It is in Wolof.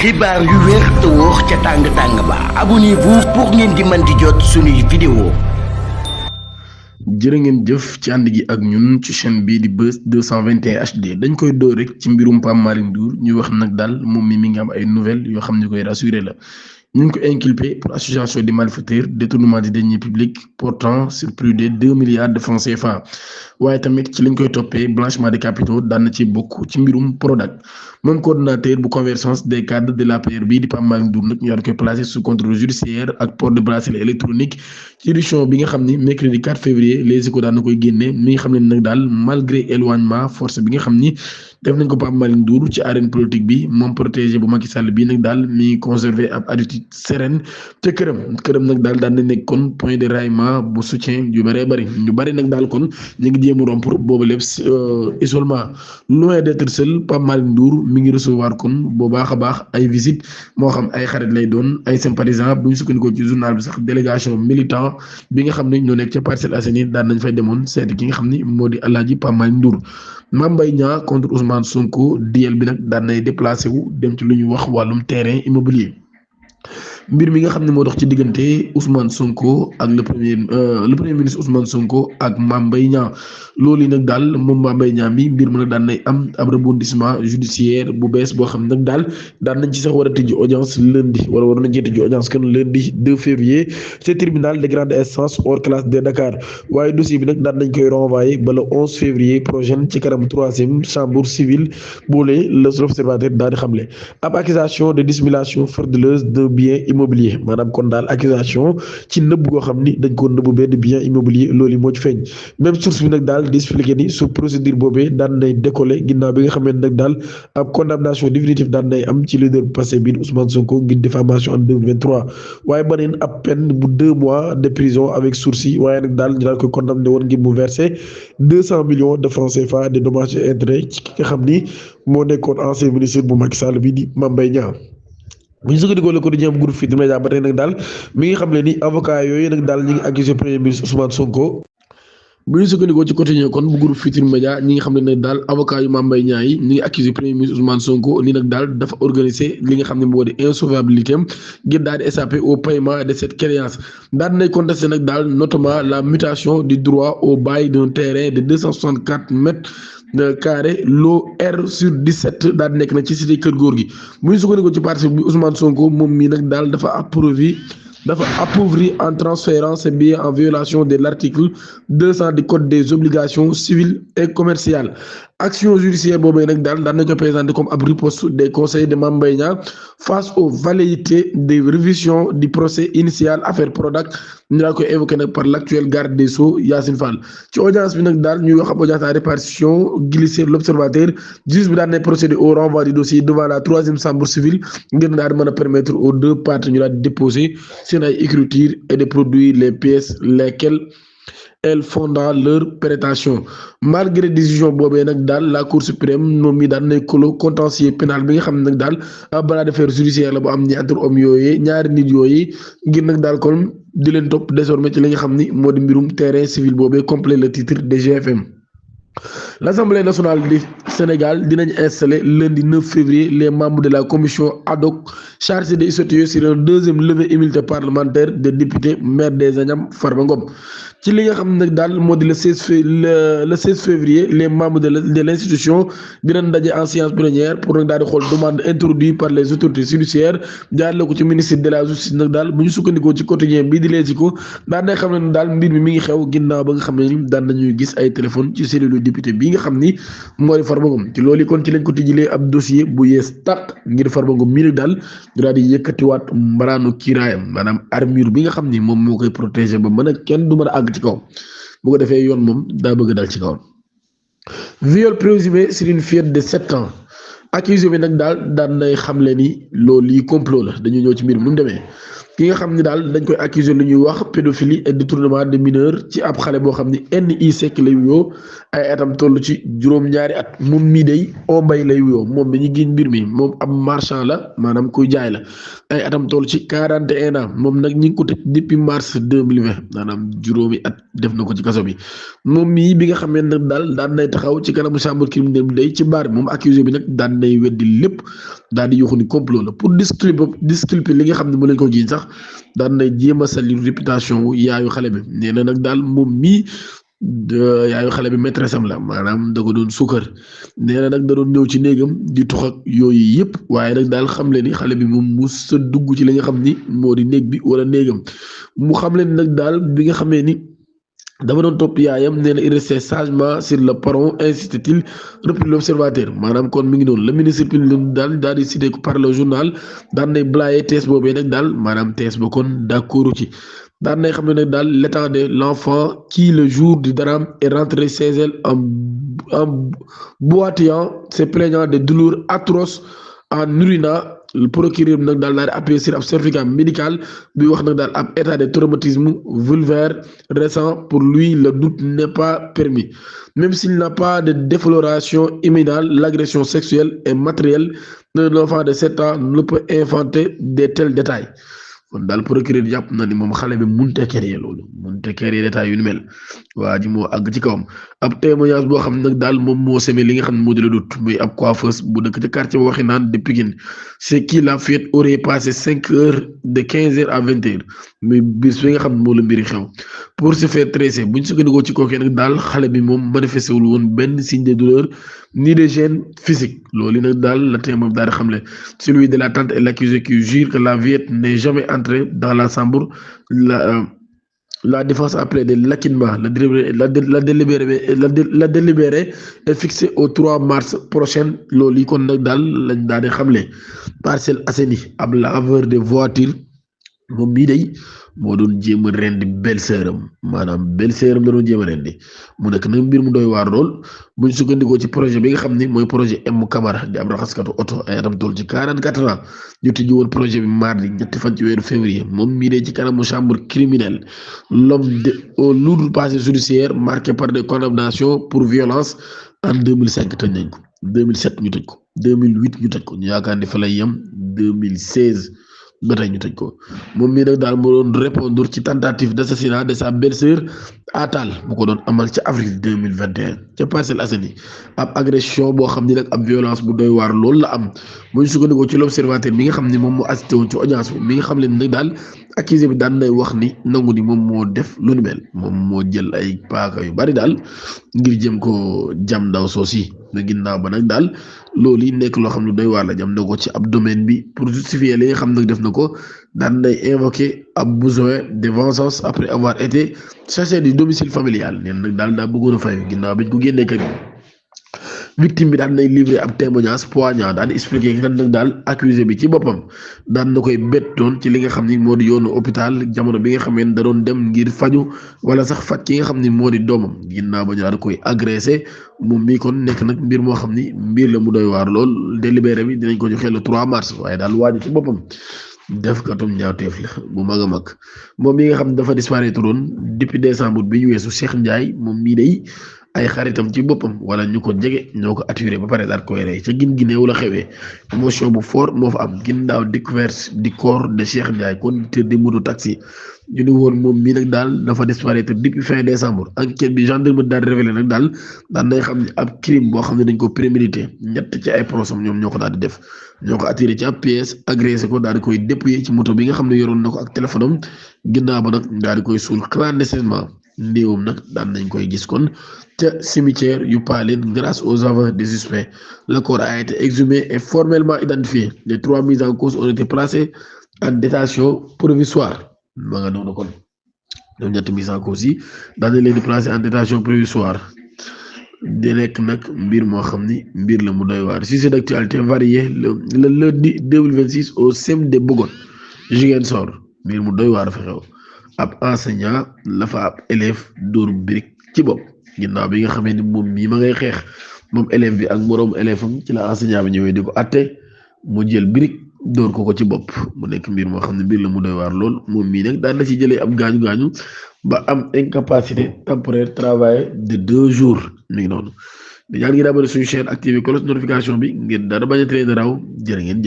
xibaar yu wér te wóor ca tàng-tàng ba abonnez-vous pour ngeen di mën di jot suñuy vidéo. jërë ngeen jëf ci ànd gi ak ñun ci chaîne bii di Buzz 221 HD dañ koy door rek ci mbirum Pape Malick Ndour ñuy wax nag daal moom mi ngi am ay nouvelles yoo xam ne koy rassuré la ñu ngi ko inculpé pour association de malfaiteurs détournement des deniers publics portant sur plus de 2 milliards de francs CFA waaye tamit ci liñ koy toppee blanchiment de capitaux daan na ci bokk ci mbirum Prodac moom coordonnateur bu convergence des cadres de l'APR bii di Pape Malick Ndour nag ñu war koy placé sous contrôle judiciaire ak port de bracelet électronique ci édition bi nga xam ni mercredi 4 février Les Échos daan na koy génne mi nga xam ne nag daal malgré éloignement force bi nga xam ni def nañ ko Pape Malick Ndour ci arène politique bi moom protégé bu Macky Sall bii nag daal mi ngi conservé ab attitude sereine ca këram nag daal daan na nekk kon point de raillement bu soutien yu bëree bëri ñu bëri nag daal kon ñu ngi jéem a rompre boobu lépp isolement loin d'être seul Pape Malick Ndour mi ngi recevoir kon bu baax a baax ay visite moo xam ay xarit lay doon ay sympathisants bu ñu sukkandikoo ci journal bi sax délégation militant bi nga xam ne ñoo nekk ca Parcelles Assainies daan nañ fay demoon seeti ki nga xam ni moo di Alaaji Pape Malick Ndour Mame Mbaye Niang contre Ousmane Sonko DL bi nag daan nay déplacé wu dem ci lu ñuy wax wàllum terrain immobilier mbir mi nga xam ne moo dox ci diggante Ousmane Sonko ak le premier ministre Ousmane Sonko ak Mame Mbaye Niang loolu yi nag daal moom Mame Mbaye Niang mi mbir mi nag daan nay am ab rebondissement judiciaire bu bees boo xam ne nag daal daan nañ ci sax war a tëjji audience lundi wala war nañ ci tëjji audience kon lundi 2 février ci tribunal de grande instance hors classe de Dakar waaye dossier bi nag daan nañ koy renvoyer ba le 11 février prochain ci kanam 3e chambre civile boole l'observateur daal di xamle ab accusation de dissimulation frauduleuse de biens immobilier maanaam kon daal accusation ci nëbb goo xam ni dañ ko nëbb benn bien immobilier loolu yi moo ci feeñ même source bi nag daal di expliqué ni su procédure boobee daan nay décoller ginnaaw bi nga xam ne nag daal ab condamnation définitive daan nay am ci leader passé bi Ousmane Sonko ngir diffamation en 2023 waaye baneen ab peine bu 2 mois de prison avec sursis waaye nag daal ñu daal koy condamné woon ngir mu verser 200 millions de francs CFA de dommages et intérêts ci ki nga xam ni moo nekkoon ancien ministre bu Macky Sall bi di Mame Mbaye Niang bu ñu sukkandikoo le quotidien groupe Futurs Médias ba tey nag daal mi ngi xam ne ni avocat yooyu nag daal ñi ngi accusé premier ministre Ousmane Sonko bu ñu sukkandikoo ci quotidien kon bu groupe Futurs Médias ñi nga xam ne nag daal avocat yu Mame Mbaye Niang yi ñi ngi accusé premier ministre Ousmane Sonko ni nag daal dafa organiser li nga xam ne moo di insolvabilité am ngir daal di échapper au paiement de cette créance daal nay contesté nag daal notamment la mutation du droit au bail d'un terrain de 264 mètres de carré loo R sur 17 daal di nekk nag ci cité Kër Góor gi bu ñu sukkandikoo ci parti bi Ousmane Sonko moom mii nag daal dafa appauvri en transférant ses biens en violation de l'article 200 du code des obligations civiles et commerciales action judiciaire boobee nag daal daan nañ ko présenté comme ab riposte des conseils de Mame Mbaye Niang face aux velléités de révision du procès initial affaire Prodac ñu daal koy évoqué nag par l'actuel garde des Sceaux Yassine Fall ci audience bi nag daal ñuy wax ab audience à répartition glissée l'observateur juge bi daan nay procéder au renvoi du dossier devant la 3e chambre civile ngir daal di mën a permettre aux 2 parties ñu daal di déposer seen ay écriture et de produire les pièces lesquelles elles fondent leur prestation malgré décision boobee nag daal la cour suprême moom mi daan nay clos contentieux pénal bi nga xam ne nag daal balaa d'affaires judiciaire la bu am entre hommes yooyu ñaari nit yooyu ngir nag daal kon di leen topp désormais ci li nga xam ni moo di mbirum terrain civil boobee complet le titre de GFM. L'Assemblée nationale du Sénégal dinañ installer lundi 9 février les membres de la commission ad hoc chargée de statuer sur un 2e levée immunité parlementaire des députés maire des Agnam Farba Ngom ci li nga xam ne nag daal moo di le 16 février les membres de l'institution dinañ daje en séance plénière pour nag daal di xool demande introduite par les autorités judiciaires jaarale ko ci ministre de la justice nag daal bu ñu sukkandikoo ci quotidien bii di Les Échos daan nay xam ne daal mbir mi ngi xew ginnaaw ba nga xam ne ni daan nañuy gis ay téléphone ci cellule député bi nga xam ni moo di Farba Ngom ci loolu kon ci lañ ko tijjilee ab dossier bu yees tàq ngir Farba Ngom mii nag daal daal di yëkkatiwaat mbaraanu kiiraayam maanaam armure bi nga xam ni moom moo koy protéger ba mën a kenn du mën a àgg ci kaw bu ko defee yoon moom daa bëgg dal ci kawam. Viol présumé sur une fillette de 7 ans accusé bi nag daal daan nay xamle ni loolu yi complot la dañu ñëw ci mbir mi nu mu demee. ki nga xam ni daal dañ koy accuser lu ñuy wax pédophilie et détournement de mineur ci ab xale boo xam ni NI Seck lay wuyoo ay atam toll ci juróom-ñaari at moom mii day Ombay lay wuyoo moom bi ñu giñ mbir mi moom ab marchand la maanaam kuy jaay la ay atam toll ci 41 ans moom nag ñi ngi ko tëj depuis mars 2020 maanaam juróomi at def na ko ci kaso bi moom mii bi nga xam ne nag daal daan nay taxaw ci kanamu chambre criminelle bi day ci baar bi moom accusé bi nag daan nay weddi lépp daal di yuuxu ni complot la pour disculper li nga xam ne mu leen ko jiiñ sax daan na jéem a salir réputation wu yaayu xale bi nee na nag daal moom mii yaayu xale bi maîtresse am la maanaam da ko doon suukar nee na nag da doon ñëw ci néegam di tux ak yooyu yëpp waaye nag daal xam le ni xale bi moom mu sa dugg ci li nga xam ni moo di néeg bi wala néegam mu xam leen nag daal bi nga xamee ni dafa doon topp yaayam nee na il restait sagement sur le perron insiste-t-il, reprit l'observateur maanaam kon mi ngi noonu le ministre public daal di cité ko par le journal daan nay blayé thèse boobee nag daal maanaam thèse ba kon d'accord ci daan nay xam ne nag daal l'état de l'enfant qui le jour du drame est rentré chez elle en boitillant, se plaignant de douleurs atroces en urinant. Le procureur nag daal di appuyer sur ab certificat médical bi wax nag daal ab état de traumatisme vulvaire récent pour lui le doute n'est pas permis même s'il n'a pas de défloration imminente l'agression sexuelle et matérielle d'un enfant de 7 ans ne peut inventer de tels détails kon daal procureur jàpp na ni moom xale bi mënut a créer loolu mënut a créer détails yu ni mel waa ji moo àgg ci kawam ab témoignage boo xam ne nag daal moom moo semé li nga xam ne moo di la dut muy ab coiffeuse bu dëkk ci quartier waxi naan de Pikine c'est qui la fête aurait passé 5 heures de 15 heures à 20 heures muy bis bi nga xam ne moo la mbiri xew pour se faire tresser buñ sukkandikoo ci kookee nag daal xale bi moom manifesté wul woon benn signe de douleur ni de gêne physique loolu nag daal la témoin daal di xamle celui de la tante et l'accusé qui jure que la fillette n'est jamais entrée dans la chambre la défense a plaidé l'acquittement la délibéré est fixé au 3 mars prochain loolu yi kon nag daal lañ daal di xamle Parcelles Assainies ab laveur de voiture moom bii day moo doon jéem a rendi belle-sœuram maanaam belle-sœuram da doon jéem a rendi mu nekk nag mbir mu doy waar lool buñ sukkandikoo ci projet bi nga xam ni mooy projet M Camara di am raxaskatu oto ay atam toll ci 44 ans ñu tijji woon projet bi mardi ñetti fan ci weeru février moom mii de ci kanamu chambre criminelle l'homme au lourd passé judiciaire marqué par des condamnations pour violence en 2005 tëj nañ ko 2007 ñu tëj ko 2008 ñu tëj ko ñu yaakaar ni fa lay yem 2016 ba tey ñu tëj ko moom mii nag daal moo doon répondre ci tentative d'assassinat de sa belle-sœur Atal bu ko doon amal ca avril 2021 ca Parcelles Assainies ab agression boo xam ni nag ab violence bu doy waar loolu la am bu ñu sukkandikoo ci l'observateur mi nga xam ni moom moo assisté woon ci audience bi mi nga xam leen nag daal accusé bi daan nay wax ni nangu ni moom moo def lu nu mel moom moo jël ay paaka yu bari daal ngir jëm ko jam ndaw soosi na ginnaaw ba nag daal loolu yi nekk loo xam ne doy waar la jam na ko ci ab domaine bi pour justifier li nga xam nag def na ko daan nay invoquer ab besoin de vengeance après avoir été chassé du domicile familial neen nag daal daa bëggoon a fayu ginnaaw biñ ko génnee kër gi victime bi daan nay livrer ab témoignage poignant daan expliquer kan nag daal accusé bi ci boppam daan na koy bettoon ci li nga xam ni moo di yoonu hôpital jamono bi nga xamee ne da doon dem ngir faju wala sax faj ki nga xam ni moo di doomam ginnaaw ba ñu daan koy agressé moom mii kon nekk nag mbir moo xam ni mbir la mu doy waar lool délibéré bi dinañ ko joxe le 3 mars waaye daal waaju ci boppam def katum ñaawteef la bu mag a mag moom mi nga xam ne dafa disparaître woon depuis décembre bi ñu weesu Cheikh Ndiaye moom mii day ay xaritam ci boppam wala ñu ko jege ñoo ko attiré ba pare daal koy rey ca Guinguinéo la xewee émotion bu fort moo fa am ginnaaw découverte du corps de Cheikh Ndiaye conducteur de moto taxi ñu ni woon moom mii nag daal dafa disparaître depuis fin décembre enquête bi gendarmerie daal révélé nag daal daan nay xam ne ab crime boo xam ne dañ ko prémédité ñett ci ay prosam ñoom ñoo ko daal di def ñoo ko attiré ci ab pièce agressé ko daal di koy dépouillé ci moto bi nga xam ne yoroon na ko ak téléphone am ginnaaw ba nag daal di koy suul clandestinement ndéewam nag daan nañ koy gis kon ca cimetière yu Paline grâce aux aveux des suspects le corps a été exhumé et formellement identifié les 3 mises en cause ont été placées en détention provisoire ma nga noonu kon ñoom ñetti mise en cause yi daan nañ leen di placer en détention provisoire di nekk nag mbir moo xam ni mbir la mu doy waar sujet d'actualité varié le lundi 2026 au CEM de Bogote Ziguinchor mbir mu doy waar fa xew ab enseignant la fa ab élève dóor birig ci bopp ginnaaw bi nga xamee ni moom mii ma ngay xeex moom élève bi ak moroom élève am ci la enseignant bi ñëwee di ko atte mu jël birig dóor ko ci bopp mu nekk mbir moo xam ne mbir la mu doy waar lool moom mii nag daan na ci jëlee ab gaañu ba am incapacité temporaire travail de 2 jours mi ngi noonu di ñaan ngi daabale suñu chaîne activé cloche notification bi ngeen dara bañ a traîner raw jërë ngeen